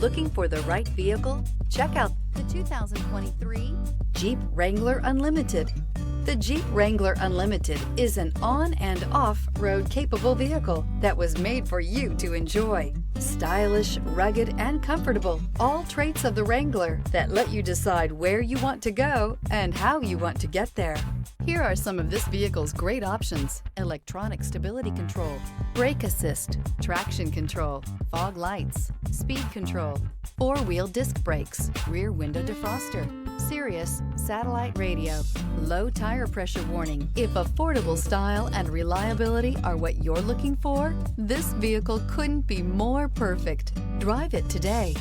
Looking for the right vehicle? Check out the 2023 Jeep Wrangler Unlimited. The Jeep Wrangler Unlimited is an on- and off-road capable vehicle that was made for you to enjoy. Stylish, rugged, and comfortable, all traits of the Wrangler that let you decide where you want to go and how you want to get there. Here are some of this vehicle's great options: electronic stability control, brake assist, traction control, fog lights, speed control, four-wheel disc brakes, rear window defroster, Sirius satellite radio, low tire pressure warning. If affordable style and reliability are what you're looking for, this vehicle couldn't be more perfect. Drive it today.